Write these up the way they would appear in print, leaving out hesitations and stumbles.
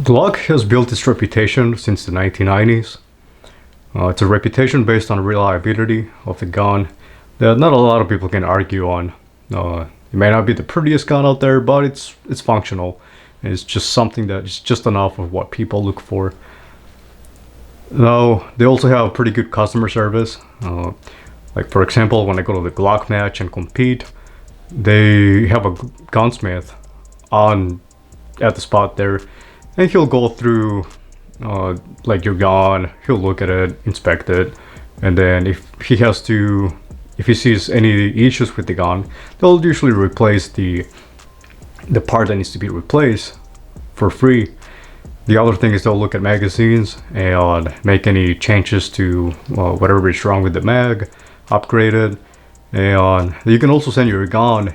Glock has built its reputation since the 1990s. It's a reputation based on reliability of the gun that not a lot of people can argue on. It may not be the prettiest gun out there, but it's functional. And it's just something that is just enough of what people look for. Now, they also have pretty good customer service. Like for example, when I go to the Glock match and compete, they have a gunsmith at the spot there, and he'll go through like your gun. He'll look at it, inspect it, and then if he sees any issues with the gun, they'll usually replace the part that needs to be replaced for free. The other thing is they'll look at magazines and make any changes to whatever is wrong with the mag, upgrade it, and you can also send your gun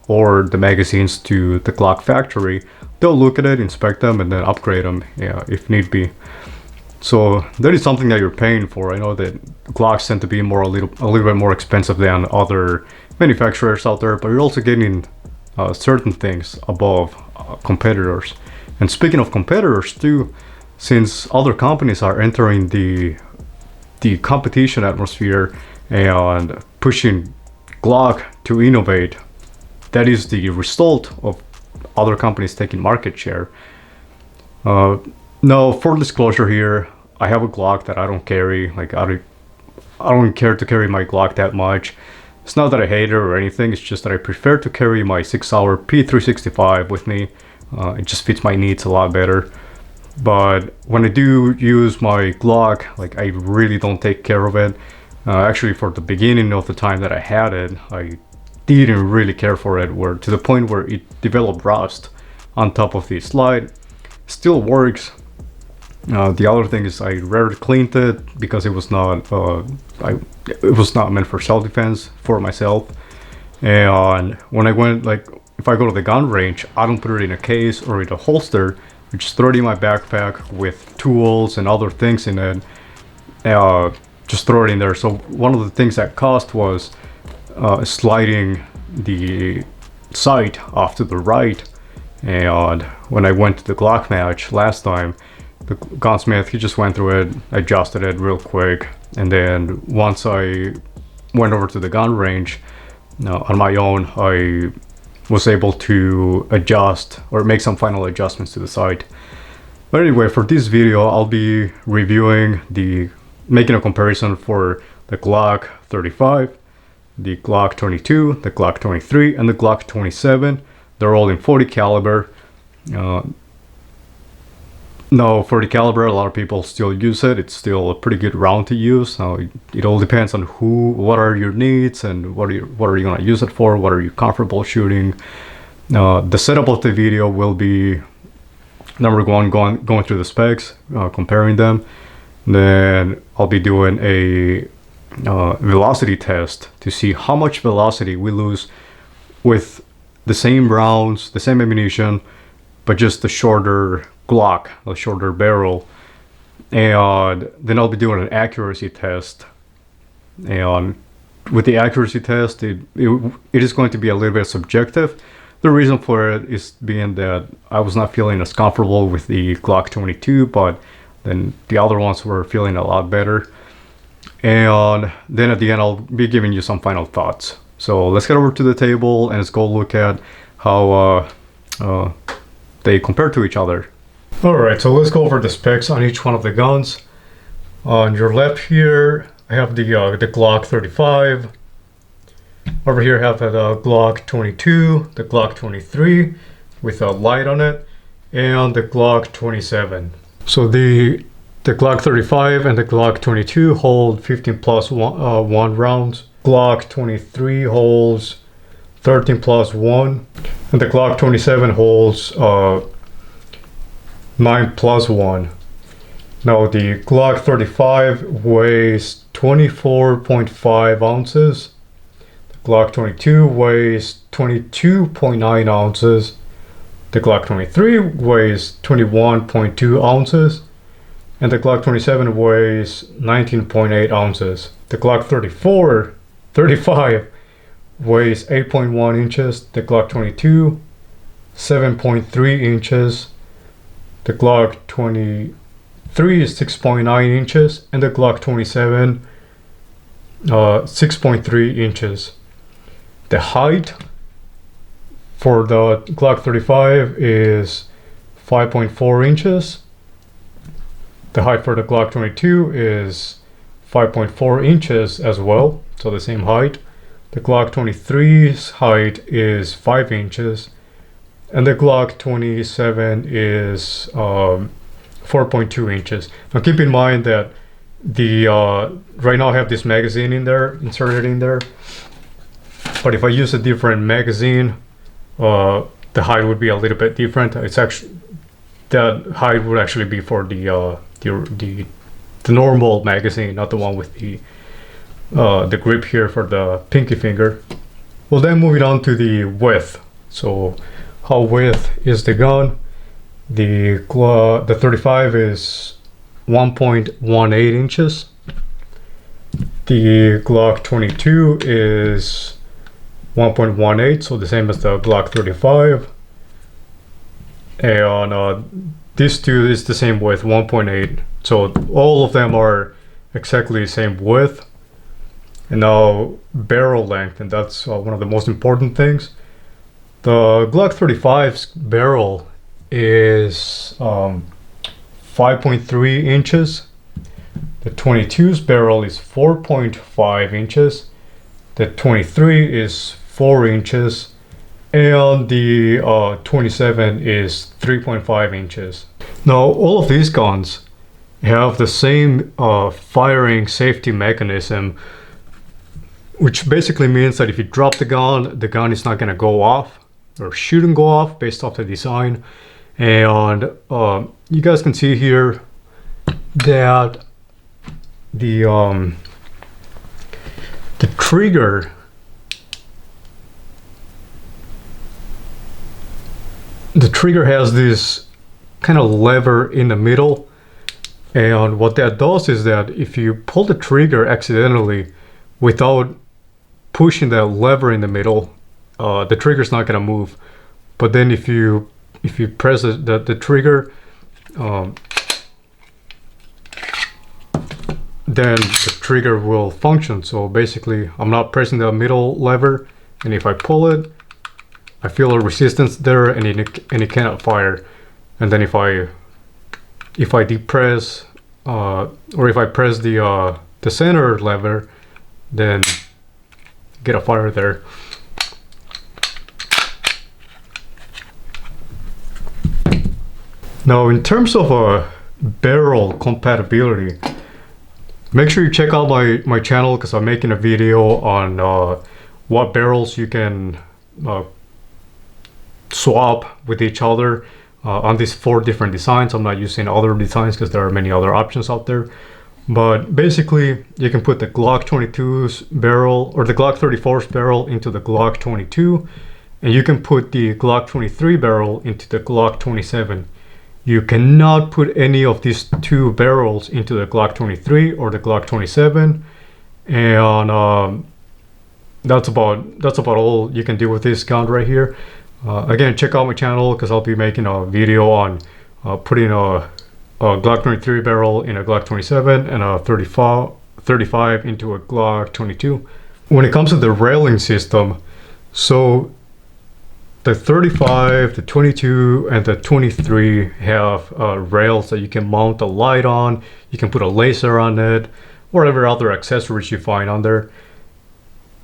or the magazines to the Glock factory. They'll look at it, inspect them, and then upgrade them if need be. So that is something that you're paying for. I know that Glocks tend to be a little bit more expensive than other manufacturers out there, but you're also getting certain things above competitors. And speaking of competitors too, since other companies are entering the competition atmosphere and pushing Glock to innovate, that is the result of other companies taking market share. Now, for disclosure here, I have a Glock that I don't carry. Like I don't care to carry my Glock that much. It's not that I hate it or anything. It's just that I prefer to carry my 6-hour P365 with me. It just fits my needs a lot better. But when I do use my Glock, like I really don't take care of it. Actually, for the beginning of the time that I had it, I didn't really care for it, to the point where it developed rust on top of the slide. Still works. The other thing is I rarely cleaned it because it was not meant for self-defense for myself. And when I went, like, if I go to the gun range, I don't put it in a case or in a holster. I just throw it in my backpack with tools and other things in it. Just throw it in there. So one of the things that cost was sliding the sight off to the right. And when I went to the Glock match last time, the gunsmith, he just went through it, adjusted it real quick, and then once I went over to the gun range on my own, I was able to adjust or make some final adjustments to the sight. But anyway, for this video, I'll be reviewing making a comparison for the Glock 35, the Glock 22, the Glock 23, and the Glock 27. They're all in 40 caliber. Now, 40 caliber, a lot of people still use it. It's still a pretty good round to use. Now, it all depends on what are your needs and what are you gonna use it for. What are you comfortable shooting? The setup of the video will be number one, going through the specs, comparing them. Then I'll be doing a velocity test to see how much velocity we lose with the same rounds, the same ammunition, but just the shorter Glock, a shorter barrel. And then I'll be doing an accuracy test. And with the accuracy test, it is going to be a little bit subjective. The reason for it is being that I was not feeling as comfortable with the Glock 22, but then the other ones were feeling a lot better. And then at the end, I'll be giving you some final thoughts. So let's get over to the table and let's go look at how they compare to each other. Alright, so let's go over the specs on each one of the guns. On your left here, I have the Glock 35. Over here I have the Glock 22, the Glock 23 with a light on it, and the Glock 27. So the Glock 35 and the Glock 22 hold 15+1 rounds. Glock 23 holds 13+1, and the Glock 27 holds 9+1. Now the Glock 35 weighs 24.5 ounces. The Glock 22 weighs 22.9 ounces. The Glock 23 weighs 21.2 ounces. And the Glock 27 weighs 19.8 ounces. The Glock 35 weighs 8.1 inches. The Glock 22, 7.3 inches. The Glock 23 is 6.9 inches, and the Glock 27 6.3 inches. The height for the Glock 35 is 5.4 inches. The height for the Glock 22 is 5.4 inches as well, so the same height. The Glock 23's height is 5 inches, and the Glock 27 is 4.2 inches. Now keep in mind that the right now I have this magazine in there, inserted in there, but if I use a different magazine, the height would be a little bit different. It's actually, that height would actually be for the normal magazine, not the one with the grip here for the pinky finger. Well, then moving on to the width. So how width is the gun? The 35 is 1.18 inches. The Glock 22 is 1.18, so the same as the Glock 35. And these two is the same width, 1.8. So all of them are exactly the same width. And now barrel length, and that's one of the most important things. The Glock 35's barrel is 5.3 inches. The 22's barrel is 4.5 inches. The 23 is 4 inches. And the 27 is 3.5 inches. Now all of these guns have the same firing safety mechanism, which basically means that if you drop the gun is not going to go off or shouldn't go off based off the design. And you guys can see here that the trigger has this kind of lever in the middle, and what that does is that if you pull the trigger accidentally without pushing that lever in the middle, the trigger's not going to move. But then if you press the trigger, then the trigger will function. So basically I'm not pressing the middle lever, and if I pull it, I feel a resistance there, and it cannot fire. And then if I depress or if I press the center lever, then get a fire there. Now in terms of barrel compatibility, make sure you check out my channel, because I'm making a video on what barrels you can swap with each other on these 4 different designs. I'm not using other designs because there are many other options out there. But basically, you can put the Glock 22's barrel or the Glock 34's barrel into the Glock 22, and you can put the Glock 23 barrel into the Glock 27. You cannot put any of these 2 barrels into the Glock 23 or the Glock 27, and that's about all you can do with this gun right here. Again, check out my channel, because I'll be making a video on putting a Glock 23 barrel in a Glock 27 and a 35 into a Glock 22. When it comes to the railing system, so the 35, the 22, and the 23 have rails that you can mount a light on. You can put a laser on it, whatever other accessories you find on there.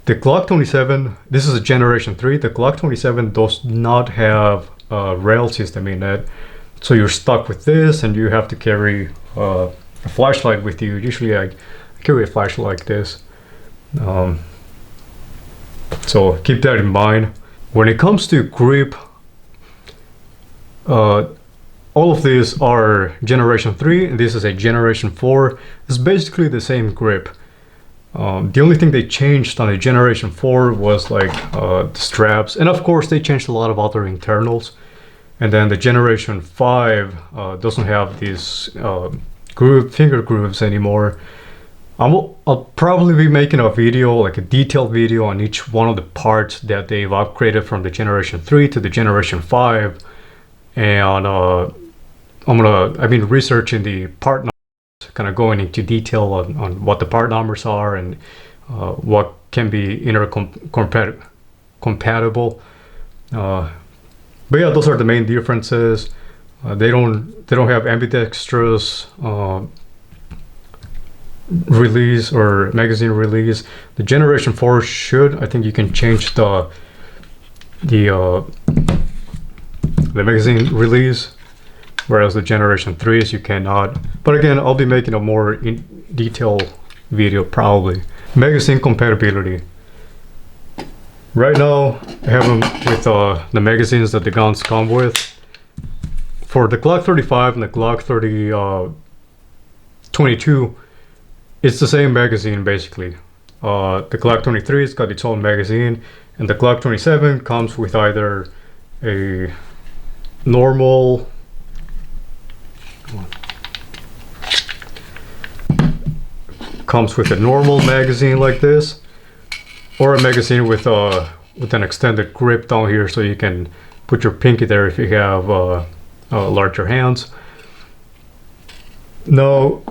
The Glock 27, this is a Generation 3. The Glock 27 does not have a rail system in it. So you're stuck with this, and you have to carry a flashlight with you. Usually I carry a flashlight like this. So keep that in mind. When it comes to grip, all of these are Generation 3, and this is a Generation 4. It's basically the same grip. The only thing they changed on the Generation 4 was like the straps, and of course they changed a lot of other internals. And then the Generation 5 doesn't have these finger grooves anymore. I'll probably be making a video, like a detailed video on each one of the parts that they've upgraded from the Generation 3 to the Generation 5. And I've been researching the part numbers, kind of going into detail on what the part numbers are and what can be compatible. But yeah, those are the main differences. They don't have ambidextrous release or magazine release. The Generation 4 should. I think you can change the magazine release, whereas the Generation 3s you cannot. But again, I'll be making a more in detail video probably. Magazine compatibility. Right now, I have them with the magazines that the guns come with. For the Glock 35 and the Glock 22, it's the same magazine basically. The Glock 23 has got its own magazine, and the Glock 27 comes with either a normal magazine like this, or a magazine with an extended grip down here, so you can put your pinky there if you have larger hands. Now,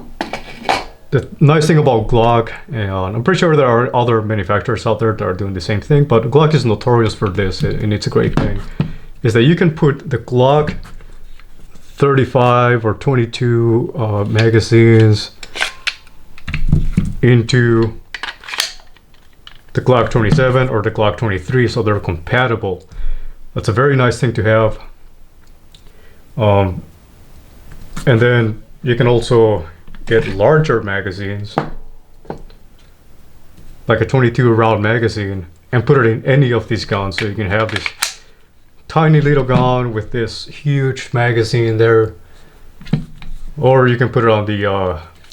the nice thing about Glock, and I'm pretty sure there are other manufacturers out there that are doing the same thing, but Glock is notorious for this, and it's a great thing, is that you can put the Glock 35 or 22 magazines into the Glock 27 or the Glock 23, so they're compatible. That's a very nice thing to have. And then you can also get larger magazines, like a 22 round magazine, and put it in any of these guns. So you can have this tiny little gun with this huge magazine there, or you can put it on the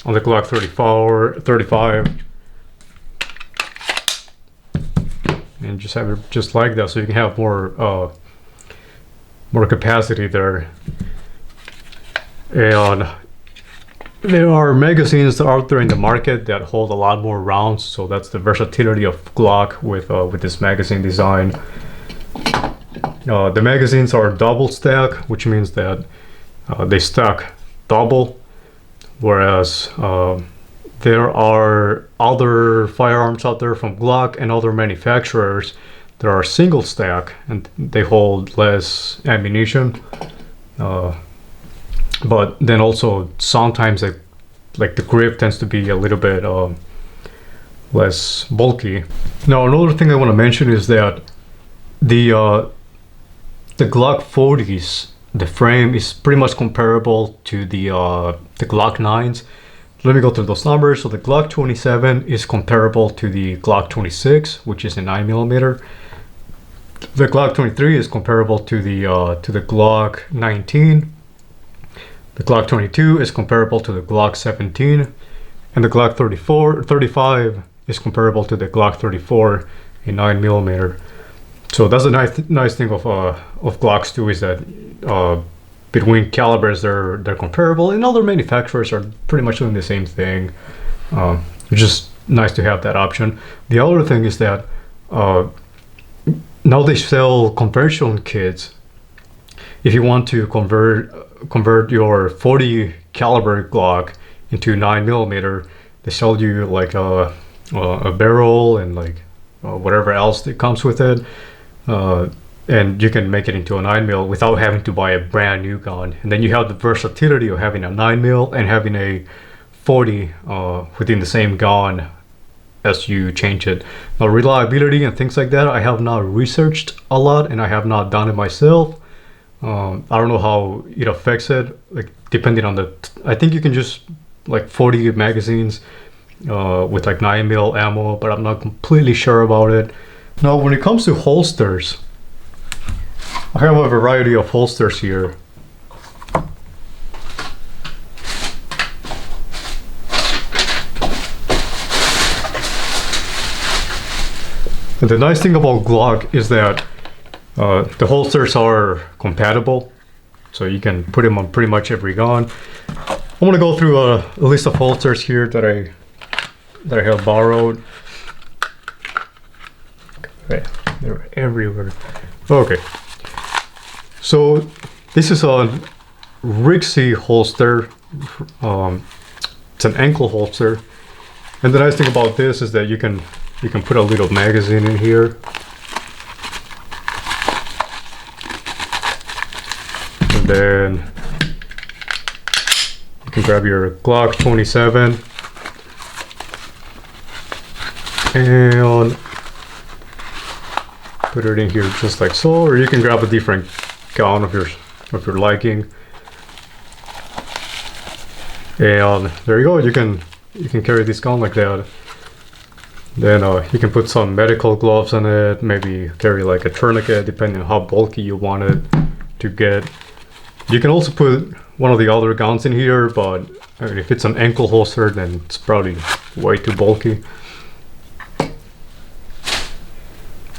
Glock 35, and just have it just like that, so you can have more capacity there. And there are magazines that are out there in the market that hold a lot more rounds, so that's the versatility of Glock with this magazine design. The magazines are double stack, which means that they stack double, whereas there are other firearms out there from Glock and other manufacturers that are single stack and they hold less ammunition. But then also sometimes like the grip tends to be a little bit less bulky. Now another thing I want to mention is that the Glock 40s, the frame is pretty much comparable to the Glock 9s. Let me go through those numbers. So the Glock 27 is comparable to the Glock 26, which is a 9mm. The Glock 23 is comparable to the Glock 19. The Glock 22 is comparable to the Glock 17, and the Glock 35 is comparable to the Glock 34, a 9mm. So that's a nice thing of Glocks too, is that between calibers they're comparable, and other manufacturers are pretty much doing the same thing. It's just nice to have that option. The other thing is that now they sell conversion kits. If you want to convert your 40 caliber Glock into 9mm, they sell you like a barrel and like whatever else that comes with it, and you can make it into a 9mm without having to buy a brand new gun. And then you have the versatility of having a 9mm and having a 40 within the same gun as you change it. Now reliability and things like that, I have not researched a lot and I have not done it myself. I don't know how it affects it, like depending on I think you can just like 40 magazines with like 9mm ammo, but I'm not completely sure about it. Now when it comes to holsters, I have a variety of holsters here. And the nice thing about Glock is that the holsters are compatible, so you can put them on pretty much every gun. I'm gonna go through a list of holsters here that I have borrowed. Okay, they're everywhere. Okay, so this is a Rixie holster. It's an ankle holster, and the nice thing about this is that you can put a little magazine in here, and then you can grab your Glock 27 and put it in here just like so, or you can grab a different gun of your liking. And there you go, you can carry this gun like that. Then you can put some medical gloves on it, maybe carry like a tourniquet depending on how bulky you want it to get. You can also put one of the other guns in here, but I mean, if it's an ankle holster, then it's probably way too bulky.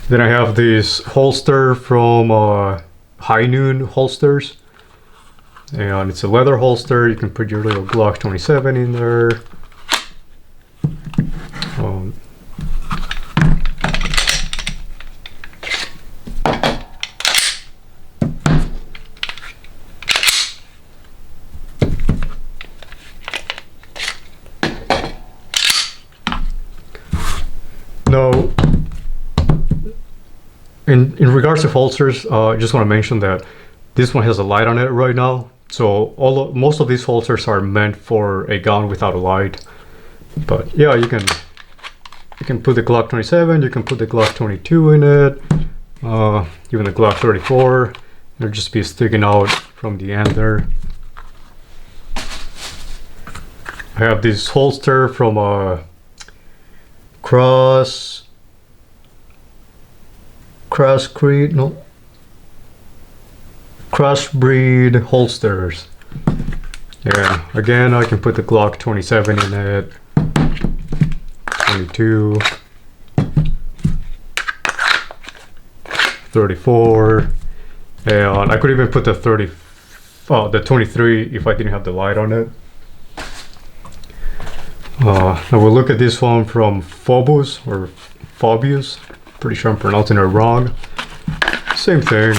Then I have this holster from High Noon Holsters, and it's a leather holster. You can put your little Glock 27 in there. Now, in regards to holsters, I just want to mention that this one has a light on it right now. So most of these holsters are meant for a gun without a light. But yeah, you can put the Glock 27, you can put the Glock 22 in it, even the Glock 34. It'll just be sticking out from the end there. I have this holster from Crossbreed holsters. Yeah, again, I can put the Glock 27 in it, 22, 34, and I could even put the 23 if I didn't have the light on it. Now we'll look at this one from Phobos, pretty sure I'm pronouncing it wrong. Same thing.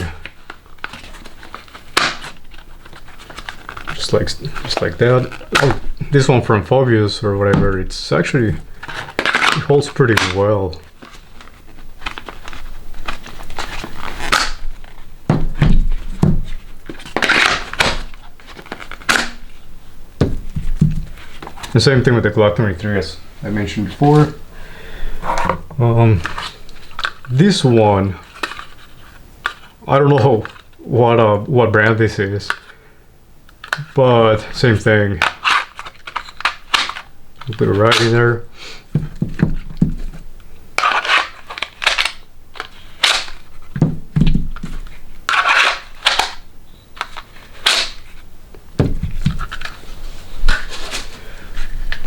Just like that. Oh, this one from Phobos or whatever, it holds pretty well. The same thing with the Glock 23, as I mentioned before. This one, I don't know what brand this is, but same thing. We'll put it right in there.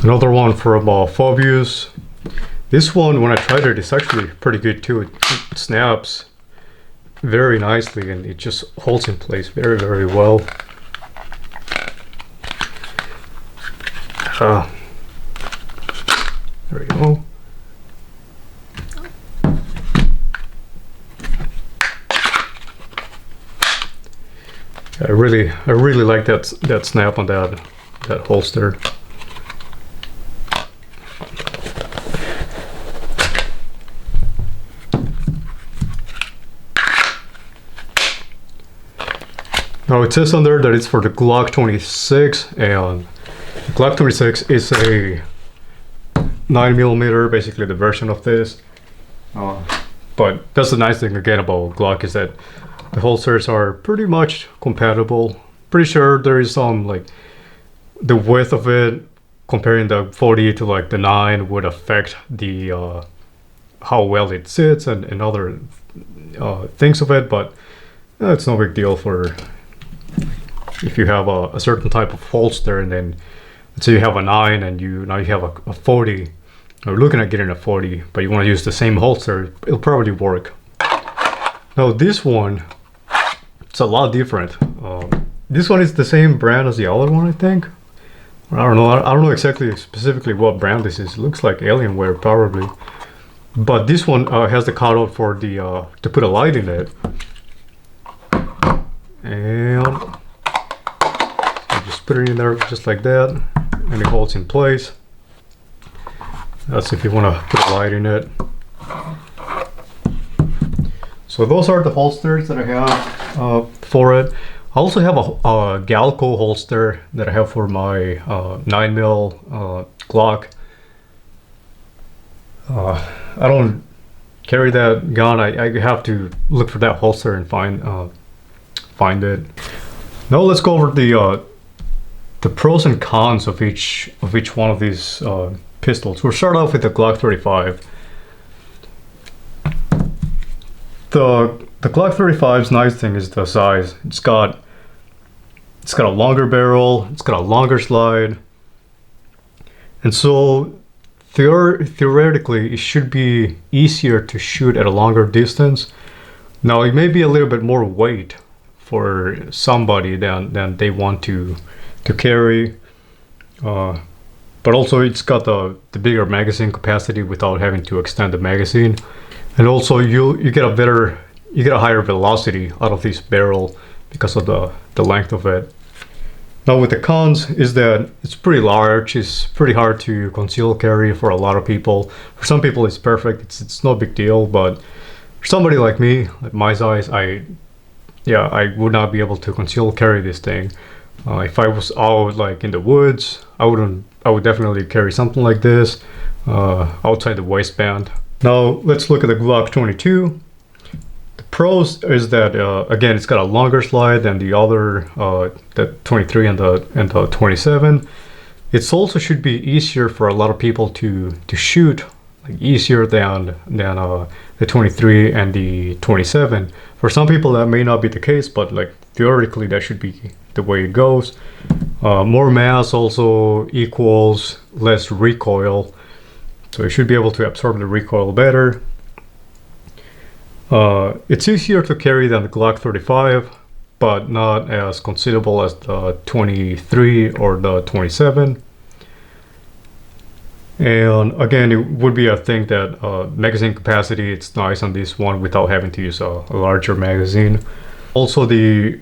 Another one from Phobos. This one, when I tried it, it's actually pretty good too. It snaps very nicely and it just holds in place very, very well. There we go. I really like that snap on that holster. Now it says on there that it's for the Glock 26, and the Glock 26 is a 9mm, basically the version of this. But that's the nice thing again about Glock, is that the holsters are pretty much compatible. Pretty sure there is some, like, the width of it comparing the 40 to like the 9 would affect the how well it sits and other things of it, but it's no big deal for if you have a certain type of holster, and then let's say you have a 9 and now you have a 40, or looking at getting a 40, but you want to use the same holster, it'll probably work. Now this one, it's a lot different. This one is the same brand as the other one, I think. I don't know exactly specifically what brand this is. It looks like Alienware probably, but this one has the cutout for the to put a light in it. And put it in there just like that, and it holds in place. That's if you want to put a light in it. So those are the holsters that I have for it. I also have a Galco holster that I have for my 9mm Glock. I don't carry that gun. I have to look for that holster and find it. Now let's go over the pros and cons of each one of these pistols. We'll start off with the Glock 35. The Glock 35's nice thing is the size. It's got a longer barrel, it's got a longer slide, and so theoretically it should be easier to shoot at a longer distance. Now it may be a little bit more weight for somebody than they want to carry, but also it's got the bigger magazine capacity without having to extend the magazine. And also you get a higher velocity out of this barrel because of the length of it. Now with the cons is that it's pretty large, it's pretty hard to conceal carry for a lot of people. For some people it's perfect, it's no big deal, but for somebody like me, at my size, I would not be able to conceal carry this thing. If I was out like in the woods, I would definitely carry something like this outside the waistband. Now let's look at the Glock 22. The pros is that again, it's got a longer slide than the other, the 23 and the 27. It also should be easier for a lot of people to shoot, like easier than the 23 and the 27. For some people that may not be the case, but like theoretically that should be the way it goes. More mass also equals less recoil. So you should be able to absorb the recoil better. It's easier to carry than the Glock 35, but not as concealable as the 23 or the 27. And again, it would be a thing that magazine capacity, it's nice on this one without having to use a larger magazine. Also the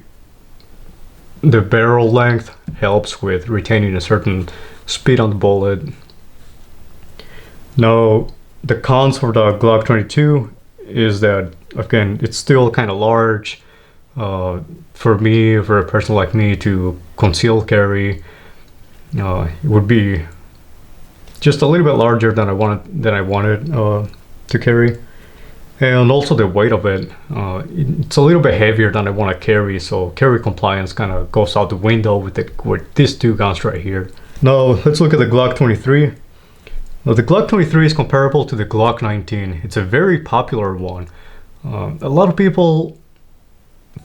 barrel length helps with retaining a certain speed on the bullet. Now, the cons for the Glock 22 is that, again, it's still kind of large. For me, for a person like me to conceal carry, it would be just a little bit larger than I wanted to carry. And also the weight of it, it's a little bit heavier than I want to carry, so carry compliance kind of goes out the window with these two guns right here. Now, let's look at the Glock 23. Now, the Glock 23 is comparable to the Glock 19. It's a very popular one. A lot of people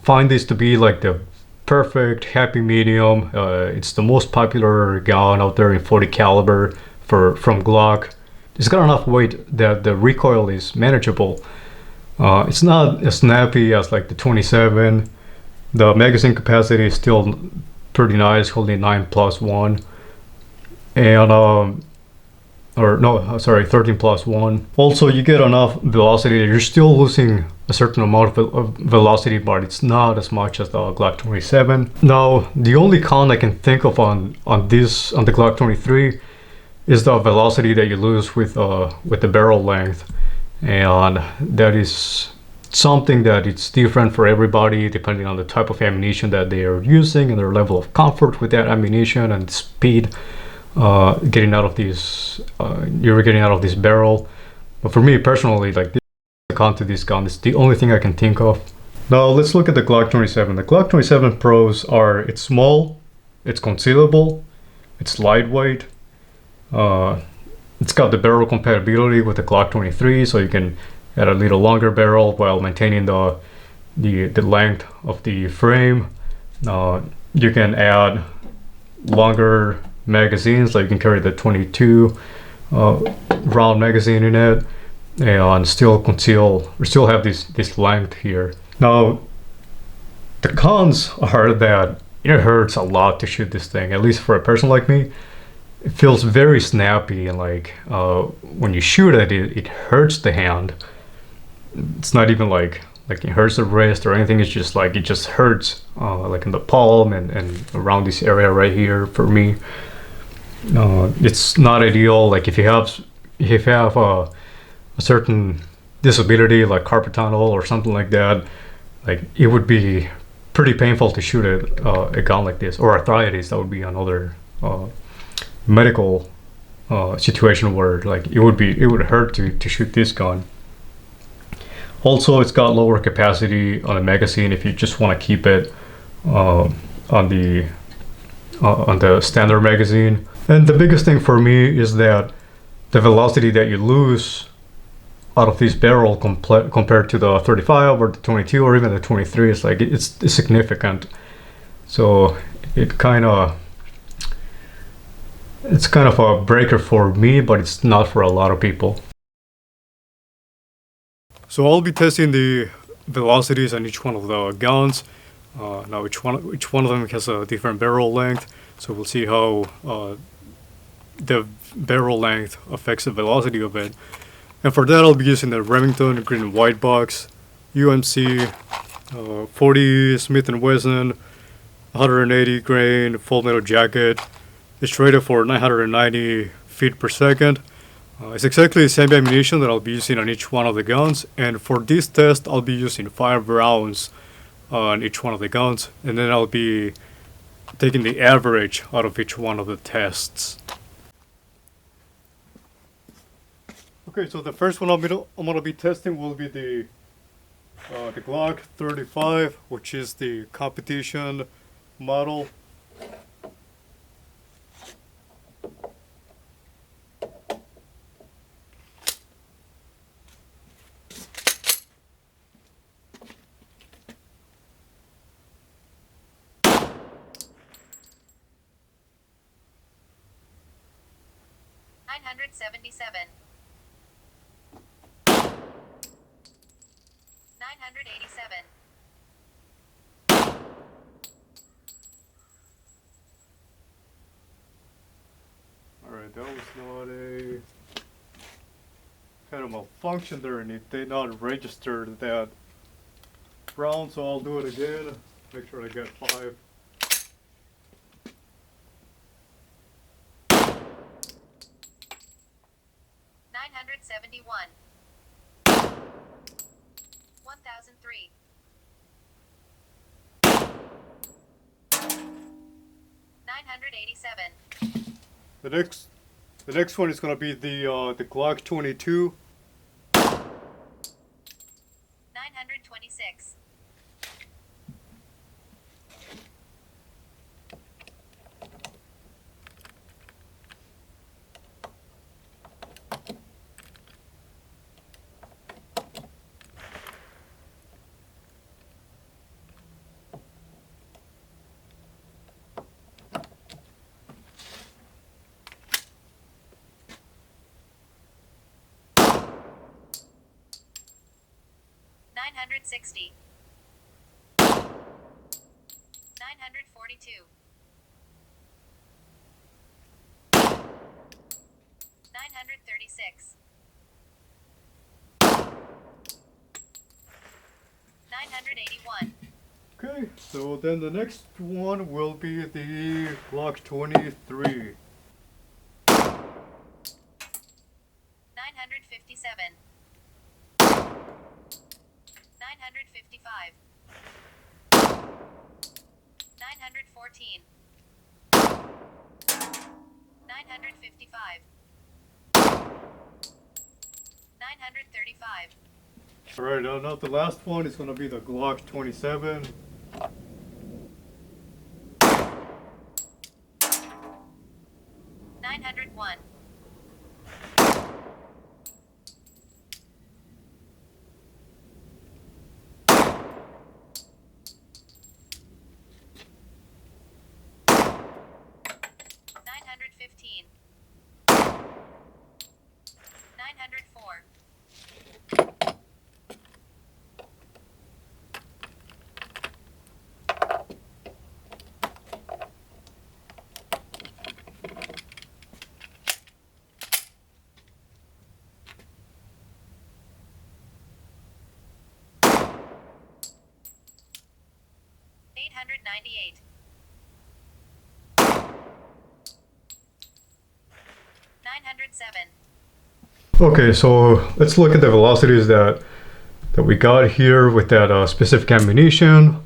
find this to be like the perfect happy medium. It's the most popular gun out there in 40 caliber from Glock. It's got enough weight that the recoil is manageable. It's not as snappy as like the 27. The magazine capacity is still pretty nice, holding 9+1. And 13+1. Also, you get enough velocity that you're still losing a certain amount of velocity, but it's not as much as the Glock 27. Now, the only con I can think of on the Glock 23 is the velocity that you lose with the barrel length, and that is something that it's different for everybody depending on the type of ammunition that they are using and their level of comfort with that ammunition and speed. Getting out of this barrel. But for me personally, like the con to this gun is the only thing I can think of. Now let's look at the Glock 27. The Glock 27 pros are it's small, it's concealable, it's lightweight, it's got the barrel compatibility with the Glock 23, so you can add a little longer barrel while maintaining the length of the frame. You can add longer magazines, like you can carry the 22 round magazine in it and still have this length here. Now the cons are that it hurts a lot to shoot this thing, at least for a person like me. It feels very snappy, and like when you shoot it hurts the hand. It's not even like like it hurts the wrist or anything. It's just like it just hurts, like in the palm and around this area right here for me. It's not ideal. Like if you have a certain disability like carpal tunnel or something like that, like it would be pretty painful to shoot a gun like this, or arthritis. That would be another medical situation where like it would hurt to shoot this gun. Also, it's got lower capacity on the magazine if you just want to keep it on the standard magazine. And the biggest thing for me is that the velocity that you lose out of this barrel compared to the 35 or the 22 or even the 23 is like it's significant. So it's kind of a breaker for me, but it's not for a lot of people. So I'll be testing the velocities on each one of the guns. Now each one of them has a different barrel length, so we'll see how the barrel length affects the velocity of it. And for that, I'll be using the Remington green and white box, UMC 40 Smith & Wesson 180 grain full metal jacket. It's rated for 990 feet per second. It's exactly the same ammunition that I'll be using on each one of the guns, and for this test I'll be using 5 rounds on each one of the guns, and then I'll be taking the average out of each one of the tests. Okay, so the first one I'm gonna be testing will be the Glock 35, which is the competition model. $977. $987. Alright, that was not a kind of malfunction there, and it did not register that round, so I'll do it again. Make sure I get 5. $971. 1003. $987. The next one is gonna be the Glock 22. 926. $960. 942. 936. 981. Okay, so then the next one will be the Glock 23. 957. 955. 914. 955. 935. Alright, now the last one is gonna be the Glock 27. 901. 915. 904. 906. 998. 907. Okay, so let's look at the velocities that we got here with that specific ammunition.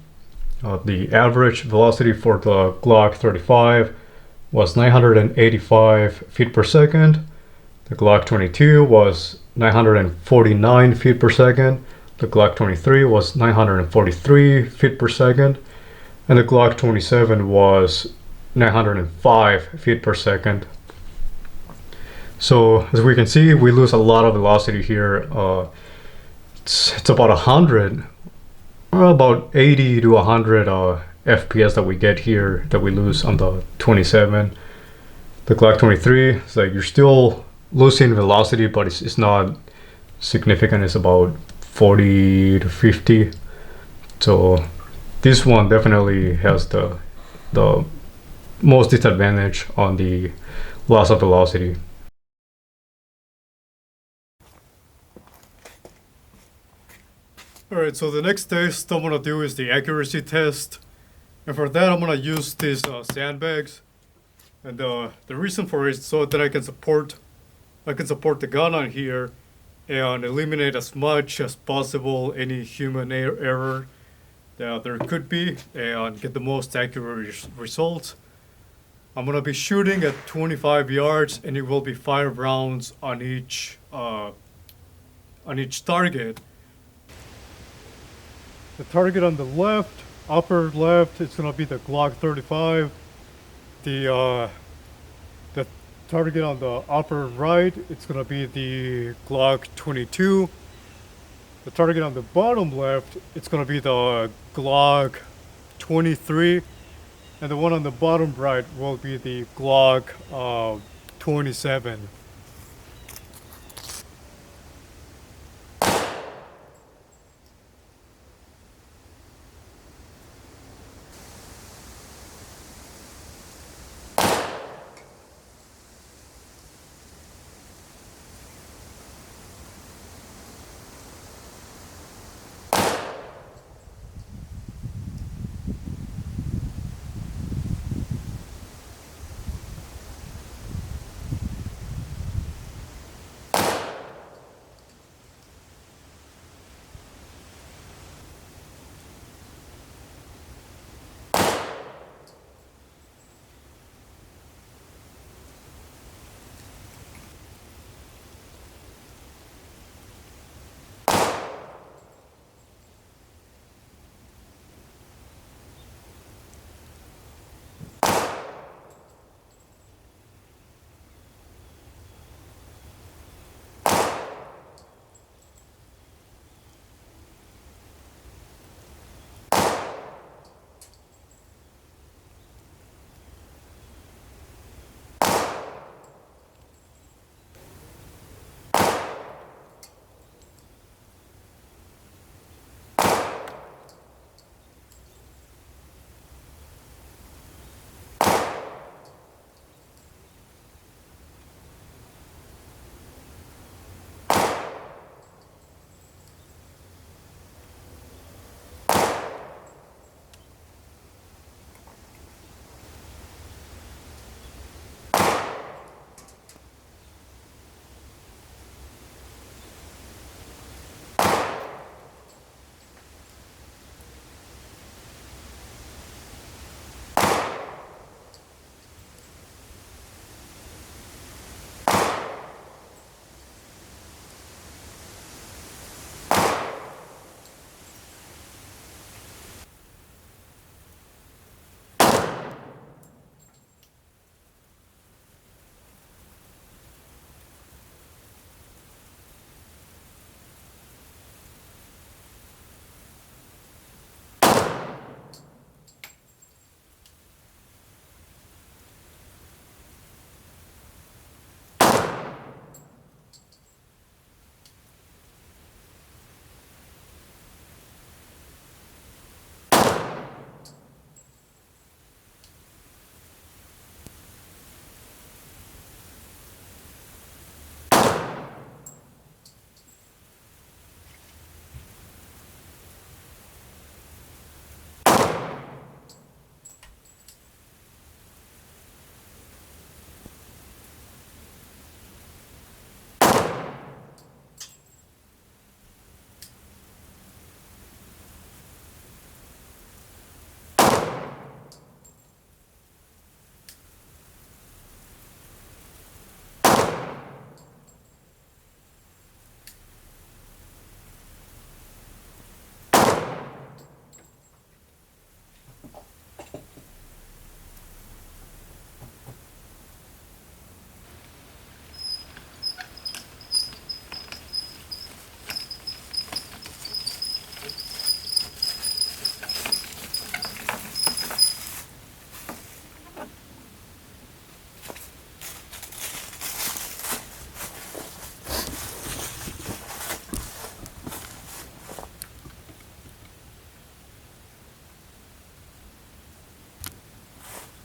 The average velocity for the Glock 35 was 985 feet per second. The Glock 22 was 949 feet per second. The Glock 23 was 943 feet per second. And the Glock 27 was 905 feet per second. So as we can see, we lose a lot of velocity here. It's about 100, about 80 to 100 FPS that we get here that we lose on the 27. The Glock 23, it's like you're still losing velocity, but it's not significant. It's about 40 to 50. So this one definitely has the most disadvantage on the loss of velocity. Alright, so the next test I'm gonna do is the accuracy test. And for that I'm gonna use these sandbags. And the reason for it is so that I can support the gun on here and eliminate as much as possible any human error that there could be and get the most accurate results. I'm gonna be shooting at 25 yards and it will be 5 rounds on each target. The target on the left, upper left, it's gonna be the Glock 35. The target on the upper right, it's gonna be the Glock 22. The target on the bottom left, it's gonna be the Glock 23. And the one on the bottom right will be the Glock 27.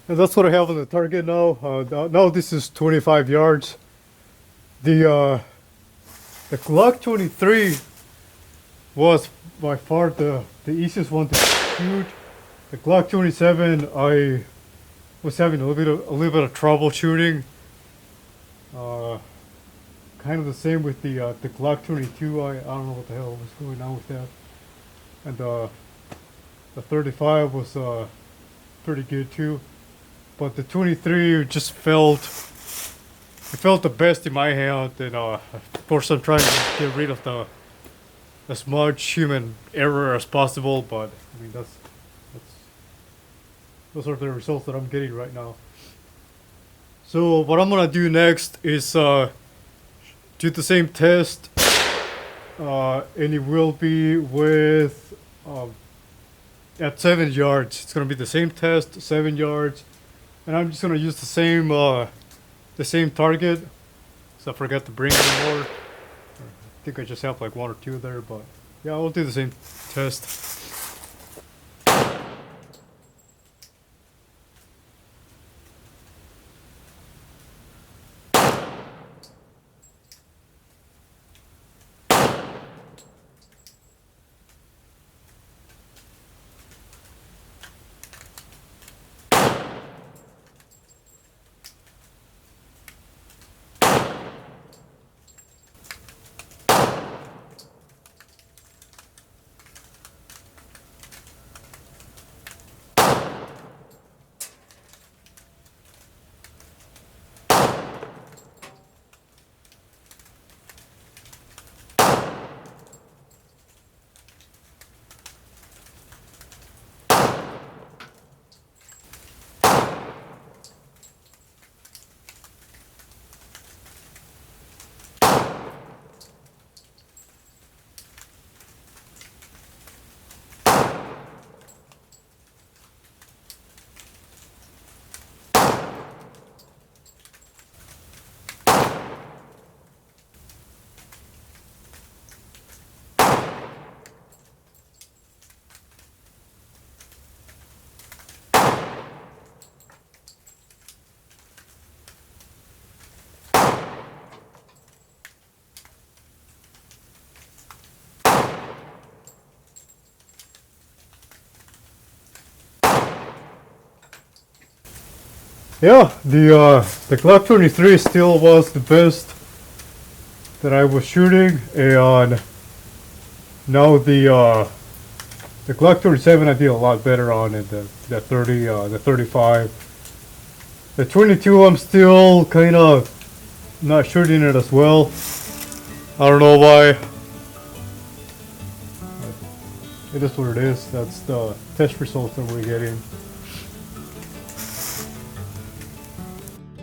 And that's what I have on the target now. Now this is 25 yards. The Glock 23 was by far the easiest one to shoot. The Glock 27, I was having a little bit of trouble shooting. Kind of the same with the Glock 22. I don't know what the hell was going on with that. And the 35 was pretty good too. But the 23 just felt the best in my hand, and of course I'm trying to get rid of as much human error as possible. But I mean those are the results that I'm getting right now. So what I'm gonna do next is do the same test, and it will be with at 7 yards. It's gonna be the same test, 7 yards, and I'm just gonna use the same target. So I forgot to bring any more. I think I just have like 1 or 2 there, but yeah, I'll do the same test. Yeah, the Glock 23 still was the best that I was shooting, and now the Glock 27 I did a lot better on it. The 30, the 35, the 22 I'm still kind of not shooting it as well. I don't know why. It is what it is. That's the test results that we're getting.